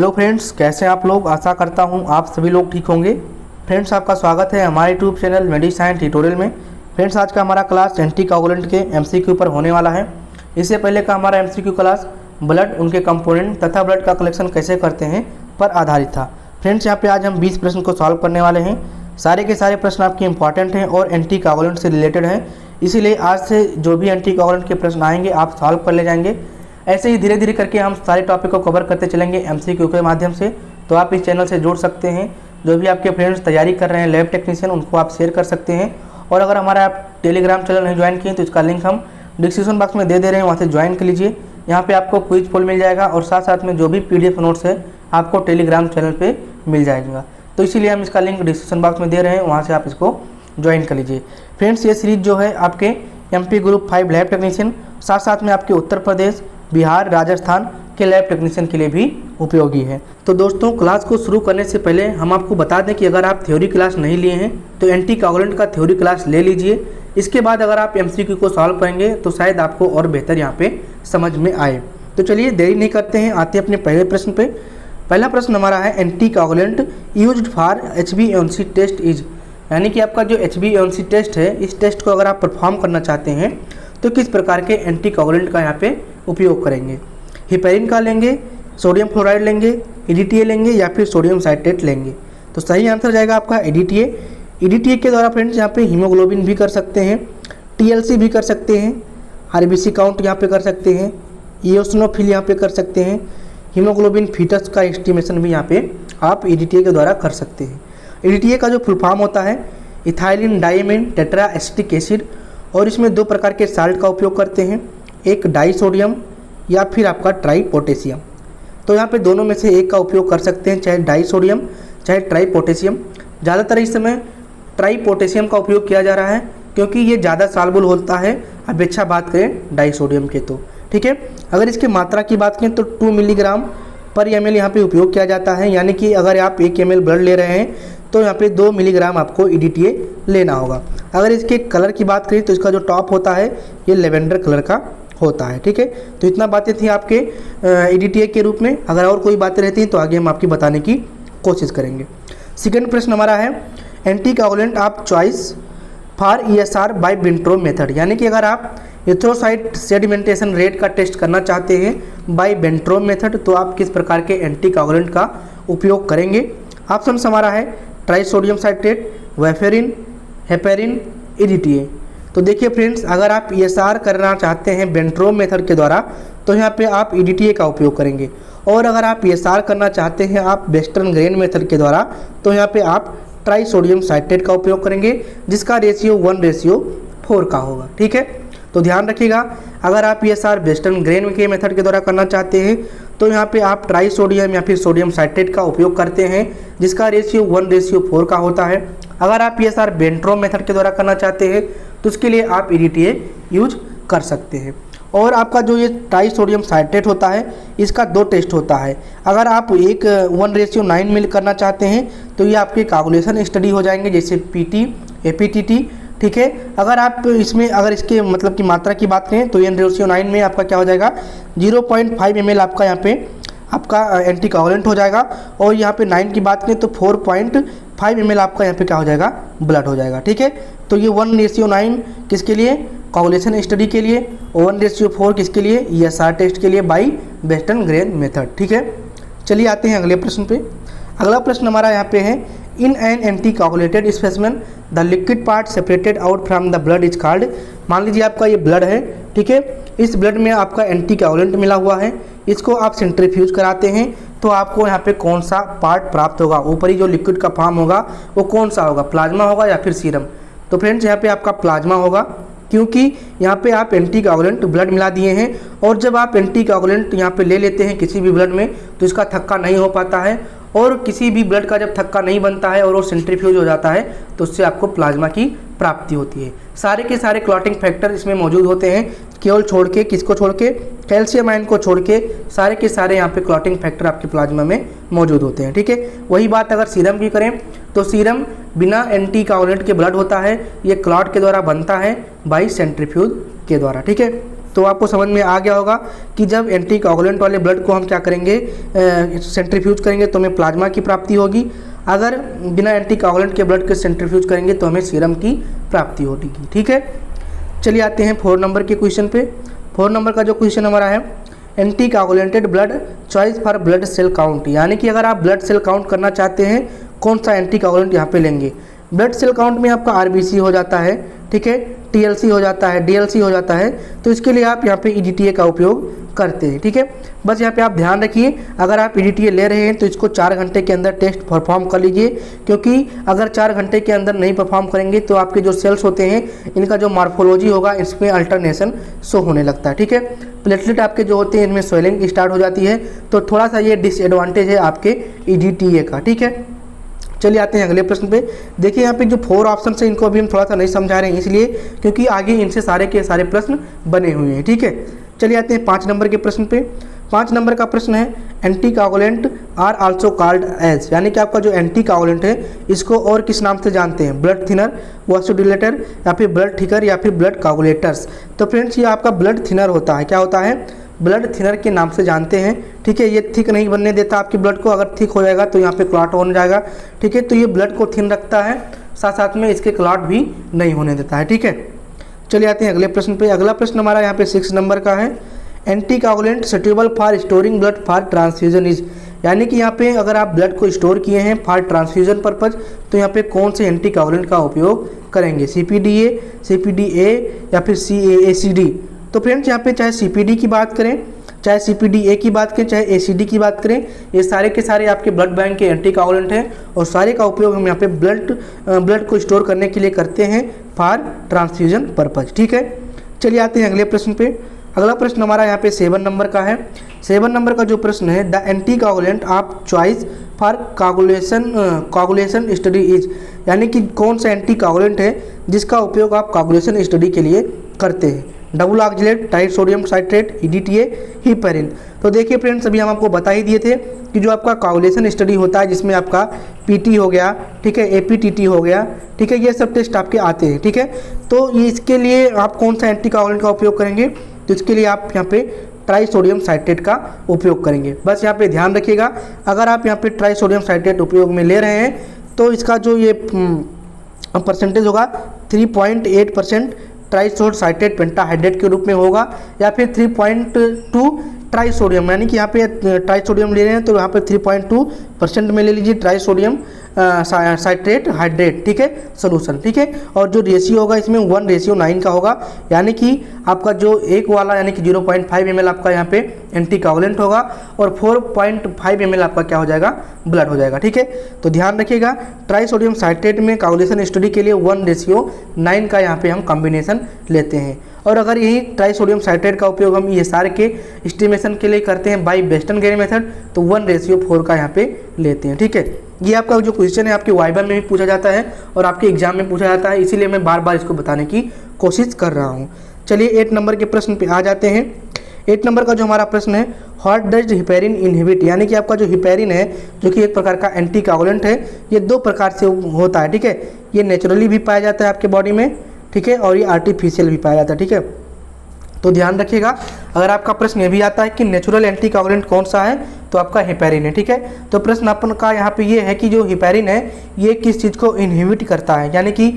Hello friends, कैसे हैं आप लोग। आशा करता हूं आप सभी लोग ठीक होंगे। फ्रेंड्स, आपका स्वागत है हमारे यूट्यूब चैनल मेडिसाइन ट्यूटोरियल में। फ्रेंड्स, आज का हमारा क्लास एंटीकोगुलेंट के एमसीक्यू पर होने वाला है। इससे पहले का हमारा एमसीक्यू क्लास ब्लड, उनके कंपोनेंट तथा ब्लड का कलेक्शन कैसे करते हैं पर आधारित था। फ्रेंड्स, यहाँ पे आज हम 20 प्रश्न को सॉल्व करने वाले हैं। सारे के सारे प्रश्न आपके इंपॉर्टेंट हैं और एंटीकोगुलेंट से रिलेटेड हैं, इसीलिए आज से जो भी एंटीकोगुलेंट के प्रश्न आएंगे आप सॉल्व कर ले जाएंगे। ऐसे ही धीरे धीरे करके हम सारे टॉपिक को कवर करते चलेंगे एमसीक्यू के माध्यम से। तो आप इस चैनल से जुड़ सकते हैं। जो भी आपके फ्रेंड्स तैयारी कर रहे हैं लैब टेक्नीशियन, उनको आप शेयर कर सकते हैं। और अगर हमारा आप टेलीग्राम चैनल नहीं ज्वाइन किए तो इसका लिंक हम डिस्क्रिप्शन बॉक्स में दे रहे हैं, वहाँ से ज्वाइन कर लीजिए। यहाँ पे आपको क्विज पोल मिल जाएगा और साथ साथ में जो भी पीडीएफ नोट्स है आपको टेलीग्राम चैनल पे मिल जाएगा। तो इसीलिए हम इसका लिंक डिस्क्रिप्शन बॉक्स में दे रहे हैं, वहाँ से आप इसको ज्वाइन कर लीजिए। फ्रेंड्स, ये सीरीज जो है आपके एमपी ग्रुप 5 लैब टेक्नीशियन, साथ साथ में आपके उत्तर प्रदेश, बिहार, राजस्थान के लैब टेक्नीशियन के लिए भी उपयोगी है। तो दोस्तों, क्लास को शुरू करने से पहले हम आपको बता दें कि अगर आप थ्योरी क्लास नहीं लिए हैं तो एंटीकोगुलेंट का थ्योरी क्लास ले लीजिए। इसके बाद अगर आप एमसीक्यू को सॉल्व करेंगे तो शायद आपको और बेहतर यहाँ पे समझ में आए। तो चलिए देरी नहीं करते हैं, आते हैं अपने पहले प्रश्न पे। पहला प्रश्न हमारा है anticoagulant used for HbA1c test is, यानी कि आपका जो HbA1c टेस्ट है, इस टेस्ट को अगर आप परफॉर्म करना चाहते हैं तो किस प्रकार के एंटीकोगुलेंट का यहाँ पे उपयोग करेंगे। हिपेरिन का लेंगे, सोडियम क्लोराइड लेंगे, EDTA लेंगे या फिर सोडियम साइट्रेट लेंगे। तो सही आंसर जाएगा आपका EDTA। EDTA के द्वारा फ्रेंड्स यहाँ पे हीमोग्लोबिन भी कर सकते हैं, TLC भी कर सकते हैं, RBC काउंट यहाँ पे कर सकते हैं, इओसिनोफिल यहाँ पे कर सकते हैं, हीमोग्लोबिन फीटस का एस्टिमेशन भी यहाँ पे आप EDTA के द्वारा कर सकते हैं। EDTA का जो फुल फॉर्म होता है ethylene diamine tetra acetic acid, और इसमें दो प्रकार के साल्ट का उपयोग करते हैं, एक डाई सोडियम या फिर आपका ट्राई पोटेशियम। तो यहाँ पे दोनों में से एक का उपयोग कर सकते हैं, चाहे डाई सोडियम चाहे ट्राई पोटेशियम। ज़्यादातर इस समय ट्राई पोटेशियम का उपयोग किया जा रहा है क्योंकि ये ज़्यादा सॉल्युबल होता है अपेक्षा बात करें डाई सोडियम के। तो ठीक है, अगर इसकी मात्रा की बात करें तो 2 मिलीग्राम पर ml यहाँ पे उपयोग किया जाता है, यानी कि अगर आप 1 ml ब्लड ले रहे हैं तो यहाँ पे 2 मिलीग्राम आपको EDTA लेना होगा। अगर इसके कलर की बात करें तो इसका जो टॉप होता है ये लेवेंडर कलर का होता है। ठीक है, तो इतना बातें थी आपके EDTA के रूप में। अगर और कोई बातें रहती हैं तो आगे हम आपकी बताने की कोशिश करेंगे। सेकेंड प्रश्न हमारा है anticoagulant of choice for ESR by बेंट्रोम मेथड, यानी कि अगर आप एरिथ्रोसाइट सेडिमेंटेशन रेट का टेस्ट करना चाहते हैं बाय बेंट्रोम मेथड तो आप किस प्रकार के एंटीकोगुलेंट का उपयोग करेंगे। ऑप्शन हमारा है tri sodium citrate, warfarin, heparin, EDTA। तो देखिए फ्रेंड्स, अगर आप ESR करना चाहते हैं बेंट्रोम मेथड के द्वारा तो यहाँ पे आप EDTA का उपयोग करेंगे, और अगर आप ESR करना चाहते हैं आप वेस्टर्न ग्रेन मेथड के द्वारा तो यहाँ पे आप ट्राई सोडियम साइट्रेट का उपयोग करेंगे, जिसका रेशियो 1:4 का होगा। ठीक है, तो ध्यान रखिएगा, अगर आप ESR वेस्टर्न ग्रेन के मेथड के द्वारा करना चाहते हैं तो यहाँ पे आप ट्राई सोडियम या फिर सोडियम साइट्रेट का उपयोग करते हैं, जिसका रेशियो 1:4 का होता है। अगर आप ESR बेंट्रोम मेथड के द्वारा करना चाहते हैं तो उसके लिए आप EDTA यूज कर सकते हैं। और आपका जो ये ट्राई सोडियम साइट्रेट होता है इसका 2 टेस्ट होता है। अगर आप 1:9 में करना चाहते हैं तो ये आपके कोगुलेशन स्टडी हो जाएंगे, जैसे PT, APTT। ठीक है, अगर आप इसमें अगर इसके मतलब की मात्रा की बात करें तो 1:9 में आपका क्या हो जाएगा 0.5 ml आपका यहाँ पे आपका एंटीकोगुलेंट हो जाएगा, और यहाँ पे 9 की बात करें तो 4.5 ml आपका यहाँ पे क्या हो जाएगा ब्लड हो जाएगा। ठीक है, तो ये 1:9 किसके लिए, कोगुलेशन स्टडी के लिए, 1:4 किसके लिए, ESR टेस्ट के लिए बाई वेस्टर्न ग्रेन मेथड। ठीक है, चलिए आते हैं अगले प्रश्न पे। अगला प्रश्न हमारा यहाँ पे है in an anticoagulated specimen the liquid part separated out from the blood is called. मान लीजिए आपका ये ब्लड है, ठीक है, इस ब्लड में आपका एंटीकोगुलेंट मिला हुआ है, इसको आप सेंट्रीफ्यूज कराते हैं तो आपको यहाँ पे कौन सा पार्ट प्राप्त होगा, ऊपरी जो लिक्विड का फॉर्म होगा वो कौन सा होगा, प्लाज्मा होगा या फिर सीरम। तो फ्रेंड्स, यहाँ पे आपका प्लाज्मा होगा, क्योंकि यहाँ पे आप एंटीकोगुलेंट ब्लड मिला दिए हैं, और जब आप एंटीकोगुलेंट यहाँ पे ले लेते हैं किसी भी ब्लड में तो इसका थक्का नहीं हो पाता है, और किसी भी ब्लड का जब थक्का नहीं बनता है और वो सेंट्रीफ्यूज हो जाता है तो उससे आपको प्लाज्मा की प्राप्ति होती है। सारे के सारे क्लॉटिंग फैक्टर इसमें मौजूद होते हैं, केवल छोड़ के किसको छोड़ के, कैल्शियम आयन को छोड़ के सारे के सारे यहाँ पे क्लॉटिंग फैक्टर आपके प्लाज्मा में मौजूद होते हैं। ठीक है, वही बात अगर सीरम की करें तो सीरम बिना एंटीकोगुलेंट के ब्लड होता है, ये क्लॉट के द्वारा बनता है बाई सेंट्रीफ्यूज के द्वारा। ठीक है, तो आपको समझ में आ गया होगा कि जब एंटी कोगुलेंट वाले ब्लड को हम क्या करेंगे, सेंट्रीफ्यूज करेंगे तो हमें प्लाज्मा की प्राप्ति होगी। अगर बिना एंटी कोगुलेंट के ब्लड के सेंट्रीफ्यूज करेंगे तो हमें सीरम की प्राप्ति होगी। ठीक है, चलिए आते हैं 4 नंबर के क्वेश्चन पे। 4 नंबर का जो क्वेश्चन हमारा है, anti coagulated blood choice for blood cell count, यानी कि अगर आप ब्लड सेल काउंट करना चाहते हैं कौन सा एंटी कोगुलेंट यहाँ पे लेंगे। ब्लड सेल काउंट में आपका आरबीसी हो जाता है, ठीक है, टीएलसी हो जाता है, डीएलसी हो जाता है, तो इसके लिए आप यहाँ पे ईडीटीए का उपयोग करते हैं। ठीक है, बस यहाँ पे आप ध्यान रखिए, अगर आप ईडीटीए ले रहे हैं तो इसको 4 घंटे के अंदर टेस्ट परफॉर्म कर लीजिए, क्योंकि अगर 4 घंटे के अंदर नहीं परफॉर्म करेंगे तो आपके जो सेल्स होते हैं इनका जो मॉर्फोलॉजी होगा इसमें अल्टरनेशन शो होने लगता है। ठीक है, प्लेटलेट आपके जो होते हैं इनमें स्वेलिंग स्टार्ट हो जाती है, तो थोड़ा सा ये डिसएडवांटेज है आपके ईडीटीए का। ठीक है, चलिए आते हैं अगले प्रश्न पे। देखिए यहाँ पे जो 4 ऑप्शन है इनको अभी हम थोड़ा सा नहीं समझा रहे हैं, इसलिए क्योंकि आगे इनसे सारे के सारे प्रश्न बने हुए हैं। ठीक है, चलिए आते हैं 5 नंबर के प्रश्न पे। 5 नंबर का प्रश्न है, anticoagulant are also called as, यानी कि आपका जो एंटी कोगुलेंट है इसको और किस नाम से जानते हैं, ब्लड थिनर, वासोडिलेटर, या फिर ब्लड थिकर, या फिर ब्लड कोगुलेटर्स। तो फ्रेंड्स ये आपका ब्लड थिनर होता है, क्या होता है, ब्लड थिनर के नाम से जानते हैं। ठीक है, ये थिक नहीं बनने देता आपके ब्लड को, अगर थिक हो जाएगा तो यहाँ पे क्लॉट हो जाएगा। ठीक है, तो ये ब्लड को थिन रखता है, साथ साथ में इसके क्लॉट भी नहीं होने देता है। ठीक है, चलिए आते हैं अगले प्रश्न पे। अगला प्रश्न हमारा यहाँ पे 6 नंबर का है, anti coagulant suitable for storing blood for transfusion is, यानी कि यहाँ पे अगर आप ब्लड को स्टोर किए हैं फॉर ट्रांसफ्यूजन पर्पज तो यहाँ पे कौन से एंटी कोगुलेंट का उपयोग करेंगे, सीपीडीए, सीपीडीए या फिर सीएएसीडी। तो फ्रेंड्स यहाँ पे चाहे सीपीडी की बात करें, चाहे सीपीडीए की बात करें, चाहे एसीडी की बात करें, ये सारे के सारे आपके ब्लड बैंक के एंटी कोगुलेंट हैं और सारे का उपयोग हम यहाँ पे ब्लड को स्टोर करने के लिए करते हैं फॉर ट्रांसफ्यूजन पर्पज। ठीक है, चलिए आते हैं अगले प्रश्न पे। अगला प्रश्न हमारा यहाँ पे 7 नंबर का है। 7 नंबर का जो प्रश्न है, the anti coagulant of choice for coagulation study is, यानी कि कौन सा एंटी कोगुलेंट है जिसका उपयोग आप कोगुलेशन स्टडी के लिए करते हैं, double oxalate, tight sodium citrate, EDTA, heparin. तो देखिए फ्रेंड्स अभी हम आपको बता ही दिए थे कि जो आपका कोगुलेशन स्टडी होता है जिसमें आपका पीटी हो गया, ठीक है, एपीटीटी हो गया, ठीक है, ये सब टेस्ट आपके आते हैं। ठीक है, तो ये इसके लिए आप कौन सा एंटी कोगुलेंट का उपयोग करेंगे, तो इसके लिए आप यहाँ पे ट्राई सोडियम साइट्रेट का उपयोग करेंगे। बस यहाँ पे ध्यान रखिएगा, अगर आप यहाँ पे ट्राई सोडियम साइट्रेट उपयोग में ले रहे हैं तो इसका जो ये परसेंटेज होगा 3.8% ट्राइसोड साइट्रेट पेंटाहाइड्रेट के रूप में होगा, या फिर 3.2 ट्राइसोडियम, यानी कि यहाँ पे ट्राइसोडियम ले रहे हैं तो यहाँ पे 3.2% में ले लीजिए ट्राइसोडियम साइट्रेट हाइड्रेट, ठीक है, सोल्यूशन। ठीक है, और जो रेशियो होगा इसमें 1:9 का होगा, यानी कि आपका जो एक वाला यानी कि 0.5 ml आपका यहाँ पे एंटी कोगुलेंट होगा और 4.5 ml आपका क्या हो जाएगा, ब्लड हो जाएगा। ठीक है, तो ध्यान रखिएगा ट्राइसोडियम साइट्रेट में कोगुलेशन स्टडी के लिए 1:9 का यहाँ पे हम कॉम्बिनेशन लेते हैं, और अगर यही ट्राइसोडियम साइट्रेट का उपयोग हम ESR के एस्टिमेशन के लिए करते हैं बाई वेस्टर्न गेरी मेथड तो 1:4 का यहाँ पे लेते हैं। ठीक है, ये आपका जो क्वेश्चन है आपके वाइवा में भी पूछा जाता है और आपके एग्जाम में पूछा जाता है, इसीलिए मैं बार बार इसको बताने की कोशिश कर रहा हूँ। चलिए 8 नंबर के प्रश्न पे आ जाते हैं। 8 नंबर का जो हमारा प्रश्न है, व्हाट डज हिपैरिन इनहिबिट, यानी कि आपका जो हिपैरिन है जो कि एक प्रकार का एंटी कोगुलेंट है, ये 2 प्रकार से होता है। ठीक है, ये नेचुरली भी पाया जाता है आपके बॉडी में, ठीक है, और ये आर्टिफिशियल भी पाया जाता है। ठीक है, तो ध्यान रखिएगा अगर आपका प्रश्न ये भी आता है कि नेचुरल एंटी कोगुलेंट कौन सा है तो आपका हिपैरिन है। ठीक है, तो प्रश्न अपन का यहाँ पे ये है कि जो हिपैरिन है ये किस चीज़ को इनहिबिट करता है, यानी कि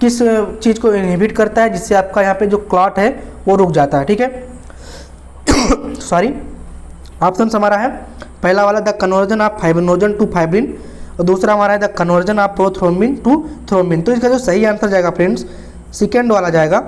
किस चीज़ को इनहिबिट करता है जिससे आपका यहाँ पे जो क्लॉट है वो रुक जाता है। ठीक है, सॉरी, ऑप्शन हमारा है पहला वाला the conversion of fibrinogen to fibrin, और दूसरा हमारा है the conversion of prothrombin to thrombin. तो इसका जो सही आंसर जाएगा फ्रेंड्स सेकेंड वाला जाएगा,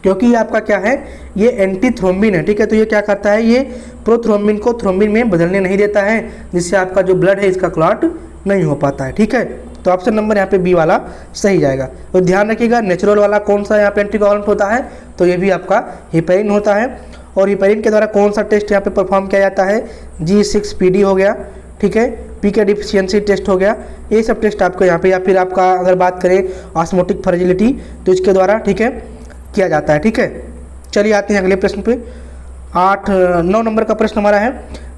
क्योंकि ये आपका क्या है, ये एंटी थ्रोम्बिन है। ठीक है, तो ये क्या करता है, ये प्रोथ्रोम्बिन को थ्रोम्बिन में बदलने नहीं देता है, जिससे आपका जो ब्लड है इसका क्लॉट नहीं हो पाता है। ठीक है, तो ऑप्शन नंबर यहाँ पे बी वाला सही जाएगा। तो ध्यान रखिएगा नेचुरल वाला कौन सा यहाँ पे एंटी कोगुलेंट होता है, तो ये भी आपका हिपैरिन होता है, और हिपैरिन के द्वारा कौन सा टेस्ट यहाँ पे परफॉर्म किया जाता है, G6PD हो गया, ठीक है, पीके डिफिशियंसी टेस्ट हो गया, ये सब टेस्ट आपको यहाँ पे, या फिर आपका अगर बात करें ऑस्मोटिक फ्रेजिलिटी तो इसके द्वारा, ठीक है, किया जाता है। ठीक है, चलिए आते हैं अगले प्रश्न पे। 9 नंबर का प्रश्न हमारा है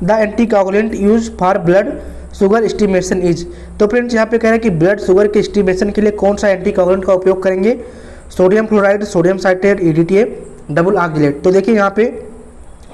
the anti coagulant use for blood sugar estimation is. तो फ्रेंड्स यहाँ पे कह रहे हैं कि ब्लड शुगर के एस्टिमेशन के लिए कौन सा एंटी कोगुलेंट का उपयोग करेंगे, sodium fluoride, sodium citrate, EDTA, double oxalate. तो देखिए यहाँ पे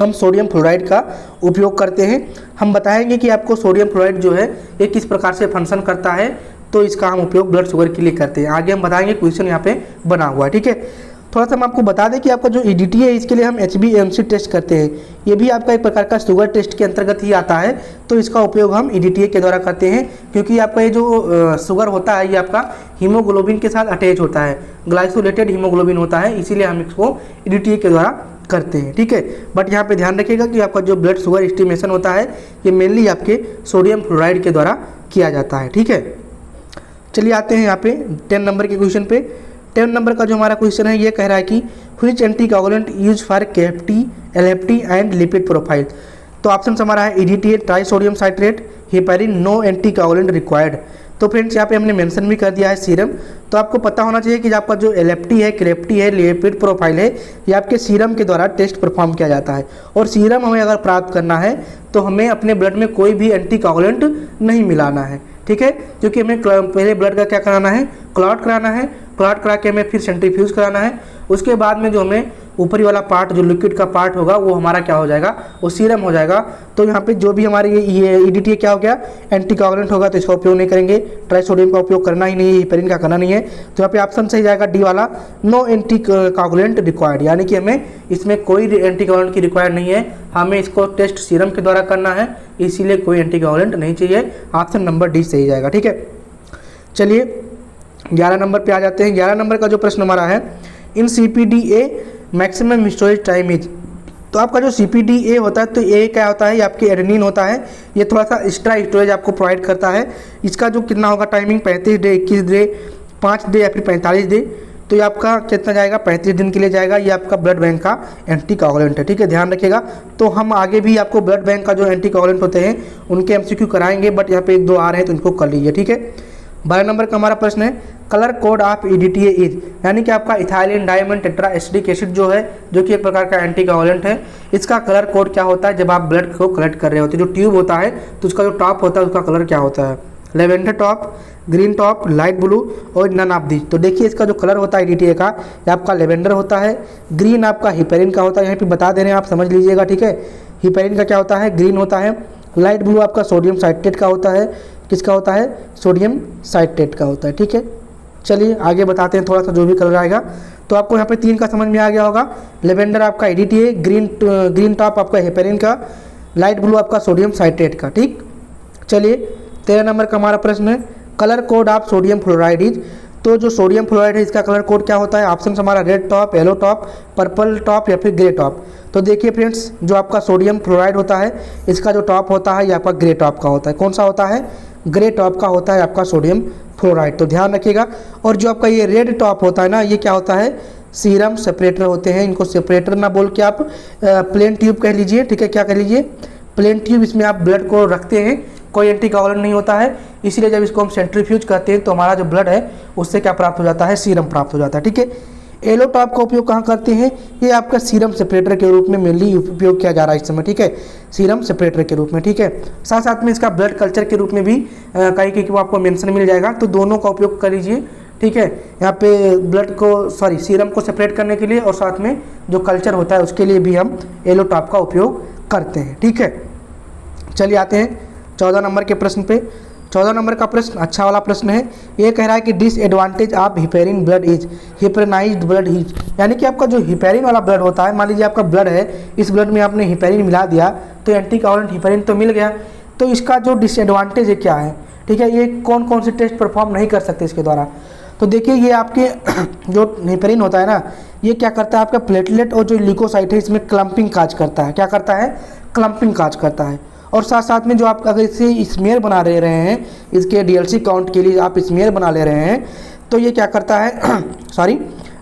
हम सोडियम फ्लोराइड का उपयोग करते हैं। हम बताएंगे कि आपको सोडियम फ्लोराइड जो है ये किस प्रकार से फंक्शन करता है, तो इसका हम उपयोग ब्लड शुगर के लिए करते हैं। आगे हम बताएंगे, क्वेश्चन यहाँ पे बना हुआ है, ठीक है। थोड़ा सा हम आपको बता दें कि आपका जो ईडीटी है इसके लिए हम HbA1c टेस्ट करते हैं। ये भी आपका एक प्रकार का शुगर टेस्ट के अंतर्गत ही आता है, तो इसका उपयोग हम ईडीटीए के द्वारा करते हैं, क्योंकि आपका ये जो शुगर होता है ये आपका हीमोग्लोबिन के साथ अटैच होता है, ग्लाइसोलेटेड हीमोग्लोबिन होता है, इसीलिए हम इसको ईडीटीए के द्वारा करते हैं, ठीक है। बट यहाँ पे ध्यान रखिएगा कि आपका जो ब्लड शुगर एस्टिमेशन होता है ये मेनली आपके सोडियम फ्लोराइड के द्वारा किया जाता है, ठीक है। चलिए आते हैं यहाँ पे 10 नंबर के क्वेश्चन पे। 10 नंबर का जो हमारा क्वेश्चन है ये कह रहा है कि which anticoagulant use for KFT, LFT and lipid profile. तो ऑप्शन हमारा है EDTA, trisodium citrate, heparin, no anticoagulant required. तो फ्रेंड्स यहाँ पे हमने मेंशन भी कर दिया है सीरम। तो आपको पता होना चाहिए कि आपका जो एलएफटी है, क्रेफ्टी है, लिपिड प्रोफाइल है, ये आपके सीरम के द्वारा टेस्ट परफॉर्म किया जाता है। और सीरम हमें अगर प्राप्त करना है तो हमें अपने ब्लड में कोई भी एंटीकोगुलेंट नहीं मिलाना है, ठीक है। क्योंकि हमें पहले ब्लड का क्या कराना है, क्लॉट कराना है, क्लॉट करा के हमें फिर सेंट्रीफ्यूज कराना है। उसके बाद में जो हमें ऊपरी वाला पार्ट जो लिक्विड का पार्ट होगा वो हमारा क्या हो जाएगा, वो सीरम हो जाएगा। तो यहाँ पे जो भी हमारे ये ईडीटीए क्या हो गया, एंटीकोगुलेंट होगा, तो इसका उपयोग नहीं करेंगे। ट्राइसोडियम का उपयोग करना ही नहीं है, हेपेरिन का करना नहीं है। तो यहाँ पे ऑप्शन सही जाएगा डी वाला, नो एंटीकोगुलेंट रिक्वायर्ड, यानी कि हमें इसमें कोई एंटीकोगुलेंट की रिक्वायर्ड नहीं है, हमें इसको टेस्ट सीरम के द्वारा करना है, इसीलिए कोई एंटीकोगुलेंट नहीं चाहिए। ऑप्शन नंबर डी सही जाएगा, ठीक है। चलिए 11 नंबर पे आ जाते हैं। 11 नंबर का जो प्रश्न हमारा है, इन CPDA maximum storage time is. तो आपका जो CPDA होता है, तो ये क्या होता है, ये आपकी एडेनिन होता है, ये थोड़ा सा एक्स्ट्रा स्टोरेज आपको प्रोवाइड करता है। इसका जो कितना होगा टाइमिंग, 35 डे, 21 डे, 5 डे या फिर 45 डे। तो ये आपका कितना जाएगा, 35 दिन के लिए जाएगा। ये आपका ब्लड बैंक का एंटीकोगुलेंट है, ठीक है, ध्यान रखिएगा। तो हम आगे भी आपको ब्लड बैंक का जो एंटीकोगुलेंट होते हैं उनके MCQ कराएंगे, बट यहाँ पे 1-2 आ रहे हैं तो इनको कर लीजिए, ठीक है। 12 नंबर का हमारा प्रश्न है, colour code of EDTA is, यानी कि आपका ethylene diamond tetra acidic acid जो है, जो कि एक प्रकार का एंटीकोगुलेंट है, इसका कलर कोड क्या होता है जब आप ब्लड को कलेक्ट कर रहे होते हैं। जो ट्यूब होता है तो उसका जो टॉप होता है उसका कलर क्या होता है, lavender top, green top, light blue और नन ऑफ दीज। तो देखिए इसका जो कलर होता है ईडीटीए का, ये आपका लेवेंडर होता है, ग्रीन आपका हेपेरिन का होता है, यहाँ पे बता दे रहे हैं आप समझ लीजिएगा, ठीक है। हेपेरिन का क्या होता है, ग्रीन होता है। लाइट ब्लू आपका सोडियम साइट्रेट का होता है, किसका होता है, सोडियम साइट्रेट का होता है, ठीक है। चलिए आगे बताते हैं थोड़ा सा जो भी कलर आएगा। तो आपको यहाँ पे 3 का समझ में आ गया होगा, लेवेंडर आपका ईडीटीए, ग्रीन टॉप आपका हेपेरिन का, लाइट ब्लू आपका सोडियम साइट्रेट का, ठीक। चलिए 13 नंबर का हमारा प्रश्न है, colour code of sodium fluoride is. तो जो सोडियम फ्लोराइड है इसका कलर कोड क्या होता है, ऑप्शन हमारा red top, yellow top, purple top या फिर ग्रे टॉप। तो देखिए फ्रेंड्स, जो आपका सोडियम फ्लोराइड होता है इसका जो टॉप होता है ये आपका ग्रे टॉप का होता है। कौन सा होता है, ग्रे टॉप का होता है आपका सोडियम फ्लोराइड, तो ध्यान रखिएगा। और जो आपका ये रेड टॉप होता है ना, ये क्या होता है, सीरम सेपरेटर होते हैं। इनको सेपरेटर ना बोल के आप प्लेन ट्यूब कह लीजिए, ठीक है, क्या कह लीजिए, प्लेन ट्यूब। इसमें आप ब्लड को रखते हैं, कोई एंटीकोगुलेंट नहीं होता है, इसीलिए जब इसको हम सेंट्रीफ्यूज करते हैं तो हमारा जो ब्लड है उससे क्या प्राप्त हो जाता है, सीरम प्राप्त हो जाता है, ठीक है। येलो टॉप का उपयोग कहाँ करते हैं, ये आपका सीरम सेपरेटर के रूप में मेनली उपयोग किया जा रहा है इस समय, ठीक है, सीरम सेपरेटर के रूप में, ठीक है। साथ साथ में इसका ब्लड कल्चर के रूप में भी कहीं वो आपको मेंशन मिल जाएगा, तो दोनों का उपयोग कर लीजिए, ठीक है। यहाँ पे ब्लड को सीरम को सेपरेट करने के लिए और साथ में जो कल्चर होता है उसके लिए भी हम येलो टॉप का उपयोग करते हैं, ठीक है। चलिए आते हैं 14 नंबर के प्रश्न पे। 14 नंबर का प्रश्न अच्छा वाला प्रश्न है। ये कह रहा है कि disadvantage of heparin blood is, heparinized blood is, यानी कि आपका जो हेपेरिन वाला ब्लड होता है, मान लीजिए आपका ब्लड है, इस ब्लड में आपने हेपेरिन मिला दिया तो एंटीकोगुलेंट हेपेरिन तो मिल गया, तो इसका जो डिसएडवांटेज है क्या है, ठीक है, ये कौन कौन से टेस्ट परफॉर्म नहीं कर सकते इसके द्वारा। तो देखिए ये आपके जो हेपेरिन होता है ना, ये क्या करता है, आपका प्लेटलेट और जो ल्यूकोसाइट है इसमें क्लम्पिंग काज करता है, क्या करता है, क्लम्पिंग काज करता है। और साथ साथ में जो आप अगर इसे स्मेयर बना ले रहे हैं, इसके डीएलसी काउंट के लिए आप स्मेयर बना ले रहे हैं, तो ये क्या करता है सॉरी,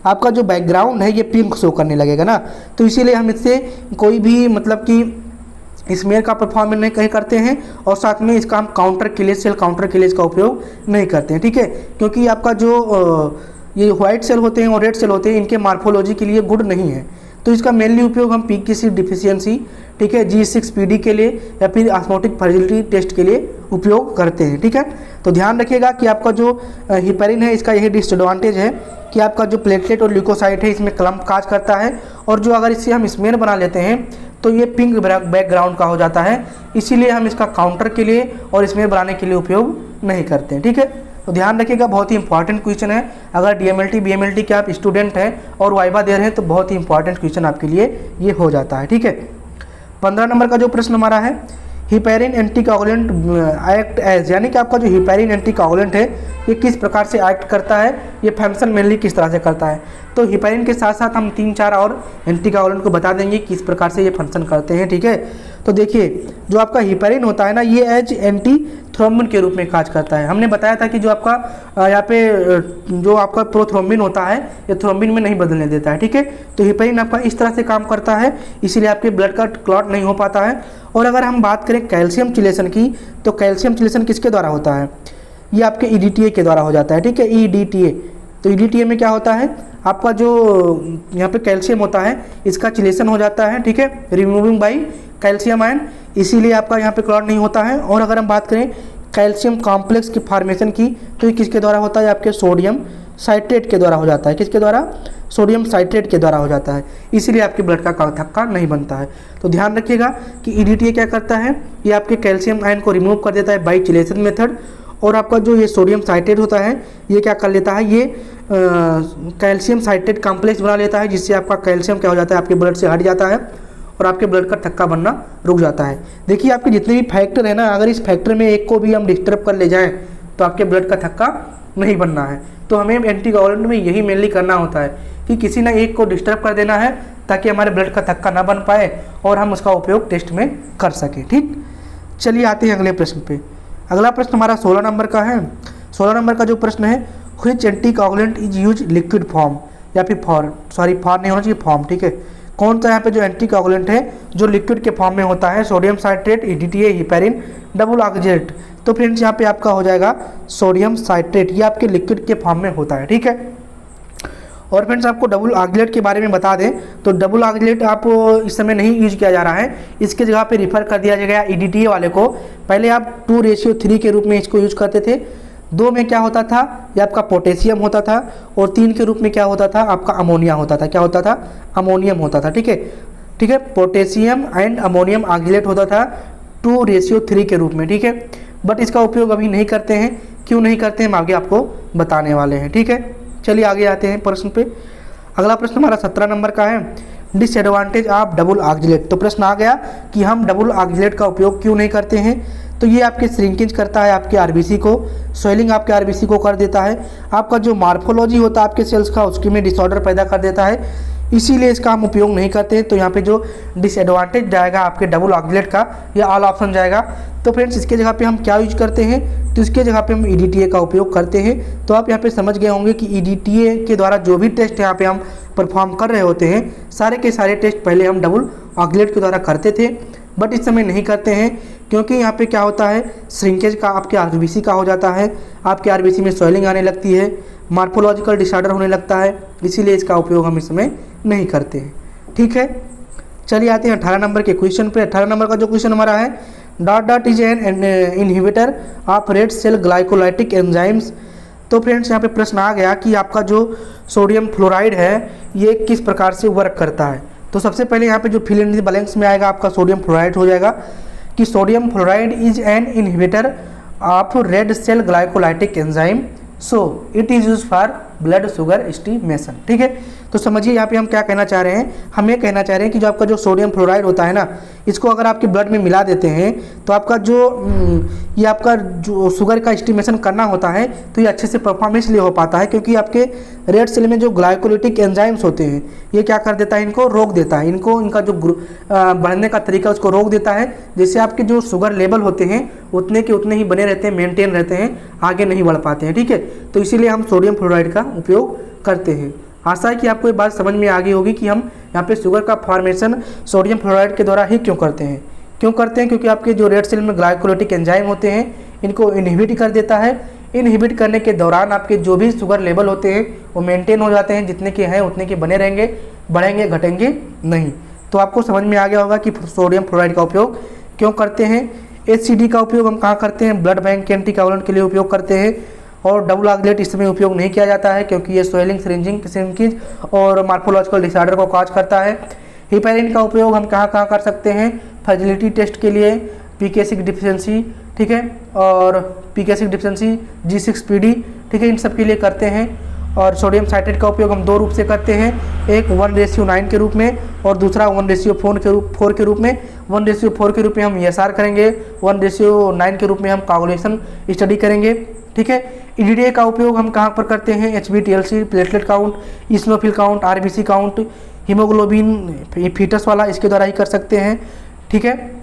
आपका जो बैकग्राउंड है ये पिंक शो करने लगेगा ना, तो इसीलिए हम इससे कोई भी मतलब कि स्मेयर का परफॉर्मेंस नहीं कहीं करते हैं, और साथ में इसका हम काउंटर किलेज, सेल काउंटर किलेज का उपयोग नहीं करते हैं, ठीक है। क्योंकि आपका जो ये व्हाइट सेल होते हैं और रेड सेल होते हैं, इनके मार्फोलॉजी के लिए गुड नहीं है, तो इसका मेनली उपयोग हम PKC डिफिशियंसी, ठीक है, G6PD के लिए या फिर ऑस्मोटिक फ्रेजिलिटी टेस्ट के लिए उपयोग करते हैं। ठीक है, तो ध्यान रखिएगा कि आपका जो हिपैरिन है इसका यही डिसएडवांटेज है कि आपका जो प्लेटलेट और ल्यूकोसाइट है इसमें क्लम्प काज करता है, और जो अगर इससे हम स्मेर बना लेते हैं तो ये पिंक बैकग्राउंड का हो जाता है, इसीलिए हम इसका काउंटर के लिए और स्मेर बनाने के लिए उपयोग नहीं करते हैं। ठीक है, तो ध्यान रखिएगा, बहुत ही इंपॉर्टेंट क्वेश्चन है। अगर डीएमएलटी बीएमएलटी के आप स्टूडेंट हैं और वाइवा दे रहे हैं तो बहुत ही इंपॉर्टेंट क्वेश्चन आपके लिए ये हो जाता है। ठीक है, 15 नंबर का जो प्रश्न हमारा है, हिपैरिन एंटीकोगुलेंट एक्ट एज, यानी कि आपका जो हिपैरिन एंटीकोगुलेंट है ये किस प्रकार से एक्ट करता है, ये फंक्शन मेनली किस तरह से करता है। तो हिपैरिन के साथ साथ हम 3-4 और एंटीकोगुलेंट को बता देंगे किस प्रकार से ये फंक्शन करते हैं। ठीक है, तो देखिए जो आपका हिपैरिन होता है ना, ये एज एंटी थ्रोम्बिन के रूप में काज करता है। हमने बताया था कि जो आपका यहाँ पे जो आपका प्रोथ्रोम्बिन होता है ये थ्रोम्बिन में नहीं बदलने देता है। ठीक है, तो हिपैरिन आपका इस तरह से काम करता है, इसीलिए आपके ब्लड का क्लॉट नहीं हो पाता है। और अगर हम बात करें कैल्शियम चिलेशन की, तो कैल्शियम चिलेशन किसके द्वारा होता है, ये आपके ईडीटीए के द्वारा हो जाता है। ठीक है, ईडीटीए, तो ईडीटीए में क्या होता है, आपका जो यहाँ पे कैल्शियम होता है इसका चिलेशन हो जाता है। ठीक है, रिमूविंग बाई कैल्शियम आयन, इसीलिए आपका यहाँ पे क्लॉट नहीं होता है। और अगर हम बात करें कैल्शियम कॉम्प्लेक्स की फॉर्मेशन की, तो ये किसके द्वारा होता है, आपके सोडियम साइट्रेट के द्वारा हो जाता है। किसके द्वारा, सोडियम साइट्रेट के द्वारा हो जाता है, इसीलिए आपके ब्लड का थक्का नहीं बनता है। तो ध्यान रखिएगा कि ईडीटीए क्या करता है, ये आपके कैल्शियम आयन को रिमूव कर देता है बाई चिलेशन मेथड। और आपका जो ये सोडियम साइट्रेट होता है ये क्या कर लेता है, ये कैल्शियम साइट्रेट कॉम्प्लेक्स बना लेता है, जिससे आपका कैल्शियम क्या हो जाता है, आपके ब्लड से हट जाता है और आपके ब्लड का थक्का बनना रुक जाता है। देखिए आपके जितने भी फैक्टर है ना, अगर इस फैक्टर में एक को भी हम डिस्टर्ब कर ले जाएं तो आपके ब्लड का थक्का नहीं बनना है। तो हमें एंटीकोगुलेंट में यही मेनली करना होता है कि किसी ना एक को डिस्टर्ब कर देना है ताकि हमारे ब्लड का थक्का ना बन पाए और हम उसका उपयोग टेस्ट में कर सकें। ठीक, चलिए आते हैं अगले प्रश्न पे। अगला प्रश्न हमारा 16 नंबर का है। 16 नंबर का जो प्रश्न है, which anticoagulant is use liquid form, या फिर फॉर नहीं होना चाहिए, फॉर्म। ठीक है, कौन सा यहाँ पे जो एंटीकोगुलेंट है जो लिक्विड के फॉर्म में होता है, sodium citrate, EDTA, heparin, double oxalate. तो फ्रेंड्स यहाँ पे आपका हो जाएगा सोडियम साइट्रेट, ये आपके लिक्विड के फॉर्म में होता है। ठीक है, और फ्रेंड्स आपको डबल ऑक्जेलेट के बारे में बता दें तो डबल ऑक्जेलेट आप इस समय नहीं यूज किया जा रहा है, इसके जगह पे रिफर कर दिया जाएगा ईडीटीए वाले को। पहले आप 2:3 के रूप में इसको यूज करते थे। 2 में क्या होता था, ये आपका पोटेशियम होता था, और 3 के रूप में क्या होता था, आपका अमोनिया होता था। क्या होता था, अमोनियम होता था। ठीक है, पोटेशियम एंड अमोनियम ऑक्जेलेट होता था 2:3 के रूप में। ठीक है, बट इसका उपयोग अभी नहीं करते हैं। क्यों नहीं करते हैं, हम आगे आपको बताने वाले हैं। ठीक है, चलिए आगे आते हैं प्रश्न पे। अगला प्रश्न हमारा 17 नंबर का है, डिसएडवांटेज ऑफ डबल ऑक्जेलेट। तो प्रश्न आ गया कि हम डबल ऑक्जेलेट का उपयोग क्यों नहीं करते हैं। तो ये आपके श्रिंकेज करता है आपके आरबीसी को, स्वेलिंग आपके आरबीसी को कर देता है, आपका जो मार्फोलॉजी होता है आपके सेल्स का उसके में डिसऑर्डर पैदा कर देता है, इसीलिए इसका हम उपयोग नहीं करते हैं। तो यहाँ पे जो डिसएडवांटेज जाएगा आपके डबल ऑक्जेलेट का, या ऑल ऑप्शन जाएगा। तो फ्रेंड्स इसके जगह पे हम क्या यूज करते हैं, तो इसके जगह पे हम ईडीटीए का उपयोग करते हैं। तो आप यहाँ पे समझ गए होंगे कि ईडीटीए के द्वारा जो भी टेस्ट यहाँ पे हम परफॉर्म कर रहे होते हैं, सारे के सारे टेस्ट पहले हम डबल ऑक्जेलेट के द्वारा करते थे, बट इस समय नहीं करते हैं, क्योंकि यहाँ पे क्या होता है, श्रिंकेज का आपके आरबीसी का हो जाता है, आपके आरबीसी में स्वेलिंग आने लगती है, मार्फोलॉजिकल डिसऑर्डर होने लगता है, इसीलिए इसका उपयोग हम इस समय नहीं करते हैं। ठीक है, चलिए आते हैं 18 नंबर के क्वेश्चन पे। 18 नंबर का जो क्वेश्चन हमारा है, that is an inhibitor of red cell glycolytic enzymes. तो फ्रेंड्स यहाँ पे प्रश्न आ गया कि आपका जो सोडियम फ्लोराइड है ये किस प्रकार से वर्क करता है। तो सबसे पहले यहाँ पे जो फिल इन द ब्लैंक्स में आएगा आपका सोडियम फ्लोराइड हो जाएगा कि sodium fluoride is an inhibitor of red cell glycolytic enzyme, so it is use for blood sugar estimation. ठीक है, तो समझिए यहाँ पे हम क्या कहना चाह रहे हैं, हम ये कहना चाह रहे हैं कि जो आपका जो सोडियम फ्लोराइड होता है ना, इसको अगर आपके ब्लड में मिला देते हैं तो आपका जो ये आपका जो शुगर का एस्टिमेशन करना होता है तो ये अच्छे से परफॉर्म इसलिए हो पाता है क्योंकि आपके रेड सेल में जो ग्लाइकोलिटिक एंजाइम्स होते हैं ये क्या कर देता है, इनको रोक देता है, इनका जो बढ़ने का तरीका उसको रोक देता है, जिससे आपके जो शुगर लेवल होते हैं उतने के उतने ही बने रहते हैं, मेंटेन रहते हैं, आगे नहीं बढ़ पाते हैं। ठीक है, तो इसीलिए हम सोडियम फ्लोराइड का उपयोग करते हैं। आशा है कि आपको ये बात समझ में आ गई होगी कि हम यहाँ पे शुगर का फॉर्मेशन सोडियम फ्लोराइड के द्वारा ही क्यों करते हैं। क्योंकि आपके जो रेड सेल में ग्लाइकोलिटिक एंजाइम होते हैं इनको इनहिबिट कर देता है। इनहिबिट करने के दौरान आपके जो भी शुगर लेवल होते हैं वो मेंटेन हो जाते हैं, जितने के हैं उतने के बने रहेंगे, बढ़ेंगे घटेंगे नहीं। तो आपको समझ में आ गया होगा कि सोडियम फ्लोराइड का उपयोग क्यों करते हैं। HCD का उपयोग हम कहाँ करते हैं, ब्लड बैंक के एंटीकोगुलेंट के लिए उपयोग करते हैं। और डबल ऑक्सलेट इसमें उपयोग नहीं किया जाता है क्योंकि ये स्वेलिंग, सिरिंजिंग, श्रिंकेज और मॉर्फोलॉजिकल डिसऑर्डर को कॉज करता है। हिपैरिन का उपयोग हम कहाँ कहाँ कर सकते हैं, फर्टिलिटी टेस्ट के लिए, PK6 डिफिशियंसी, ठीक है, और PK6 डिफिशियंसी, G6PD, ठीक है, इन सब के लिए करते हैं। और सोडियम साइट्रेट का उपयोग हम दो रूप से करते हैं, एक 1:9 के रूप में और दूसरा 1:4 के रूप में। 1:4 के रूप में हम ESR करेंगे, 1:9 के रूप में हम कोगुलेशन स्टडी करेंगे, ठीक है। EDTA का उपयोग हम कहाँ पर करते हैं, HBTLC, platelet count, eosinophil count, RBC count, haemoglobin foetus वाला, इसके द्वारा ही कर सकते हैं, ठीक है।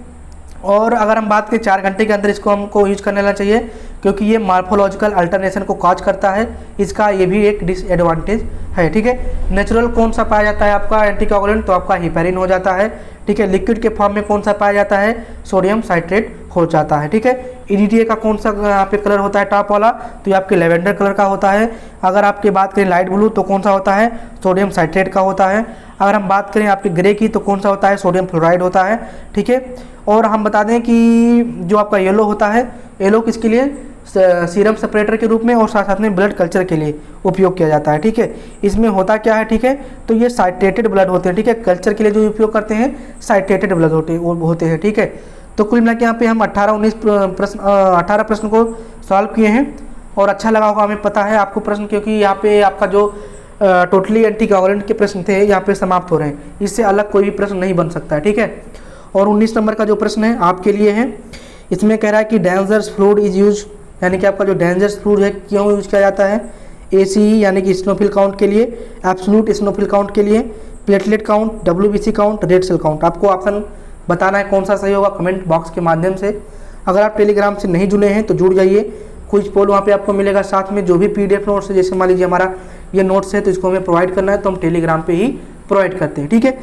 और अगर हम बात करें 4 घंटे के अंदर इसको हमको यूज करने लेना चाहिए क्योंकि ये मॉर्फोलॉजिकल अल्टरनेशन को कॉज करता है, इसका ये भी एक डिसएडवांटेज है, ठीक है। नेचुरल कौन सा पाया जाता है आपका एंटीकोगुलेंट, तो आपका हिपैरिन हो जाता है, ठीक है। लिक्विड के फॉर्म में कौन सा पाया जाता है, सोडियम साइट्रेट हो जाता है, ठीक है। EDTA का कौन सा यहाँ पे कलर होता है टॉप वाला, तो ये आपके लेवेंडर कलर का होता है। अगर आपकी बात करें लाइट ब्लू तो कौन सा होता है, सोडियम साइट्रेट का होता है। अगर हम बात करें आपके ग्रे की तो कौन सा होता है, सोडियम फ्लोराइड होता है, ठीक है। और हम बता दें कि जो आपका येलो होता है, येलो किसके लिए, सीरम सेपरेटर के रूप में और साथ साथ में ब्लड कल्चर के लिए उपयोग किया जाता है, ठीक है। इसमें होता क्या है, ठीक है, तो ये साइट्रेटेड ब्लड होते हैं, ठीक है। कल्चर के लिए जो उपयोग करते हैं साइट्रेटेड ब्लड होते हैं, ठीक है। तो कुल मिला के यहाँ पे हम 18 प्रश्न को सॉल्व किए हैं और अच्छा लगा होगा, हमें पता है आपको प्रश्न, क्योंकि यहाँ पे आपका जो टोटली एंटीकोगुलेंट के प्रश्न थे यहाँ पे समाप्त हो रहे हैं, इससे अलग कोई भी प्रश्न नहीं बन सकता है, ठीक है। और 19 नंबर का जो प्रश्न है आपके लिए है, इसमें कह रहा है कि डेंजरस फ्लूइड इज यूज, यानी कि आपका जो डेंजरस फ्लूइड है क्यों यूज किया जाता है, ACE यानी कि स्नोफिल काउंट के लिए, एब्सोल्यूट स्नोफिल काउंट के लिए, platelet count, WBC count, red cell count. आपको ऑप्शन बताना है कौन सा सही होगा कमेंट बॉक्स के माध्यम से। अगर आप टेलीग्राम से नहीं जुड़े हैं तो जुड़ जाइए, कुछ पोल वहाँ पे आपको मिलेगा, साथ में जो भी PDF नोट्स है, जैसे मान लीजिए हमारा ये नोट्स है तो इसको हमें प्रोवाइड करना है तो हम टेलीग्राम पे ही प्रोवाइड करते हैं, ठीक है।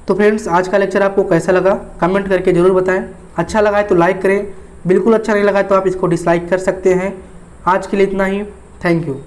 तो फ्रेंड्स आज का लेक्चर आपको कैसा लगा कमेंट करके ज़रूर बताएं। अच्छा लगा है तो लाइक करें, बिल्कुल अच्छा नहीं लगा तो आप इसको डिसलाइक कर सकते हैं। आज के लिए इतना ही, थैंक यू।